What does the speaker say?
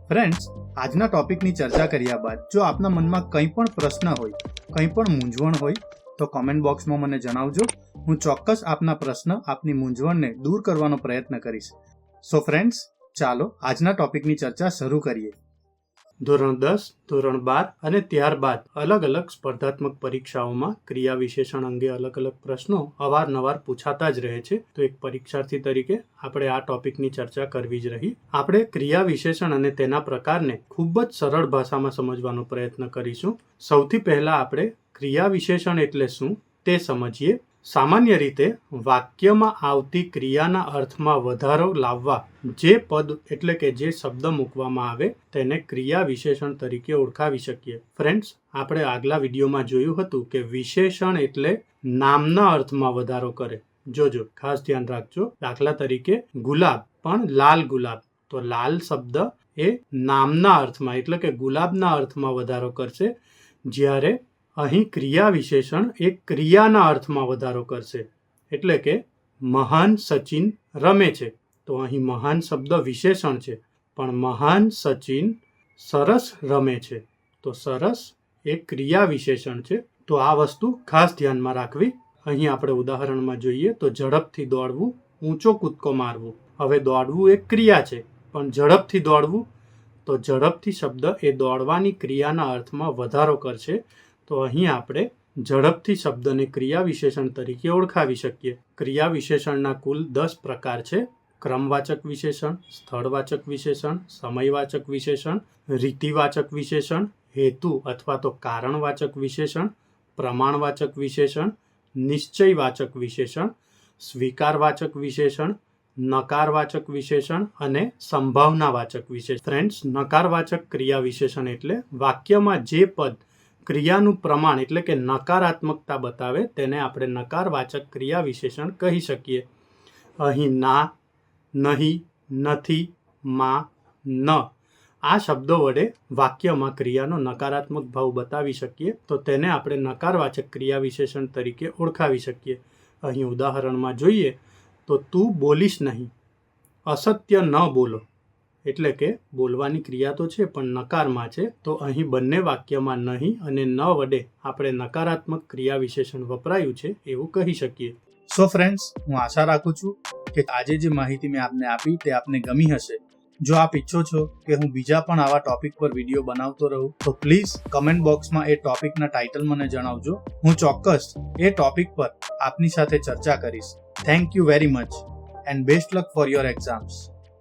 Friends, આજના ટોપિકની ચર્ચા કર્યા બાદ જો આપના મનમાં કંઈ પણ પ્રશ્ન હોય, કંઈ પણ મૂંઝવણ હોય તો કોમેન્ટ બોક્સમાં મને જણાવજો. હું ચોક્કસ આપના પ્રશ્ન, આપની મૂંઝવણને દૂર કરવાનો પ્રયત્ન કરીશ. સો ફ્રેન્ડ્સ, ચાલો આજના ટોપિકની ચર્ચા શરૂ કરીએ. ધોરણ 10, ધોરણ 12 અને ત્યારબાદ અલગ અલગ સ્પર્ધાત્મક પરીક્ષાઓમાં ક્રિયા વિશેષણ અંગે અલગ અલગ પ્રશ્નો અવારનવાર પૂછાતા જ રહે છે. તો એક પરીક્ષાર્થી તરીકે આપણે આ ટોપિકની ચર્ચા કરવી જ રહી. આપણે ક્રિયા વિશેષણ અને તેના પ્રકારને ખૂબ જ સરળ ભાષામાં સમજવાનો પ્રયત્ન કરીશું. સૌથી પહેલા આપણે ક્રિયા વિશેષણ એટલે શું તે સમજીએ. સામાન્ય રીતે વાક્યમાં આવતી ક્રિયાના અર્થમાં વધારો લાવવા જે પદ એટલે કે જે શબ્દ મૂકવામાં આવે તેને ક્રિયા વિશેષણ તરીકે ઓળખાવી શકીએ. ફ્રેન્ડ્સ, આપણે આગલા વિડીયોમાં જોયું હતું કે વિશેષણ એટલે નામના અર્થમાં વધારો કરે. જોજો, ખાસ ધ્યાન રાખજો. દાખલા તરીકે ગુલાબ પણ લાલ ગુલાબ, તો લાલ શબ્દ એ નામના અર્થમાં એટલે કે ગુલાબના અર્થમાં વધારો કરશે, જ્યારે અહીં ક્રિયા વિશેષણ એક ક્રિયાના અર્થમાં વધારો કરશે. એટલે કે મહાન સચિન રમે છે, તો અહીં મહાન શબ્દ વિશેષણ છે, પણ મહાન સચિન સરસ રમે છે, તો સરસ એક ક્રિયા વિશેષણ છે. તો આ વસ્તુ ખાસ ધ્યાનમાં રાખવી. અહીં આપણે ઉદાહરણમાં જોઈએ તો ઝડપથી દોડવું, ઊંચો કૂદકો મારવું. હવે દોડવું એક ક્રિયા છે, પણ ઝડપથી દોડવું, તો ઝડપથી શબ્દ એ દોડવાની ક્રિયાના અર્થમાં વધારો કરશે. તો અહીં આપણે ઝડપથી શબ્દને ક્રિયા વિશેષણ તરીકે ઓળખાવી શકીએ. ક્રિયા વિશેષણના કુલ 10 પ્રકાર છે. ક્રમવાચક વિશેષણ, સ્થળવાચક વિશેષણ, સમયવાચક વિશેષણ, રીતિવાચક વિશેષણ, હેતુ અથવા તો કારણવાચક વિશેષણ, પ્રમાણવાચક વિશેષણ, નિશ્ચયવાચક વિશેષણ, સ્વીકારવાચક વિશેષણ, નકારવાચક વિશેષણ અને સંભાવનાવાચક વિશેષણ. ફ્રેન્ડ્સ, નકારવાચક ક્રિયા વિશેષણ એટલે વાક્યમાં જે પદ ક્રિયાનું પ્રમાણ એટલે કે નકારાત્મકતા બતાવે તેને આપણે નકારવાચક ક્રિયા વિશેષણ કહી શકીએ. અહીં ના, નહીં, નથી, માં, ન આ શબ્દો વડે વાક્યમાં ક્રિયાનો નકારાત્મક ભાવ બતાવી શકીએ, તો તેને આપણે નકારવાચક ક્રિયા વિશેષણ તરીકે ઓળખાવી શકીએ. અહીં ઉદાહરણમાં જોઈએ તો તું બોલીશ નહીં, અસત્ય ન બોલો. એટલે કે બોલવાની ક્રિયા તો છે પણ નકારમાં છે, તો અહીં બંને વાક્યમાં નહીં અને ન વડે આપણે નકારાત્મક ક્રિયા વિશેષણ વપરાયું છે એવું કહી શકીએ. સો ફ્રેન્ડ્સ, હું આશા રાખું છું કે આજે જે માહિતી મેં આપને આપી તે આપને ગમી હશે. જો આપ ઈચ્છો છો કે હું બીજા પણ આવા ટોપિક પર વિડીયો બનાવતો રહું તો પ્લીઝ કમેન્ટ બોક્સમાં એ ટોપિકના ટાઇટલ મને જણાવજો. હું ચોક્કસ એ ટોપિક પર આપની સાથે ચર્ચા કરીશ. Thank you very much and best luck for your exams.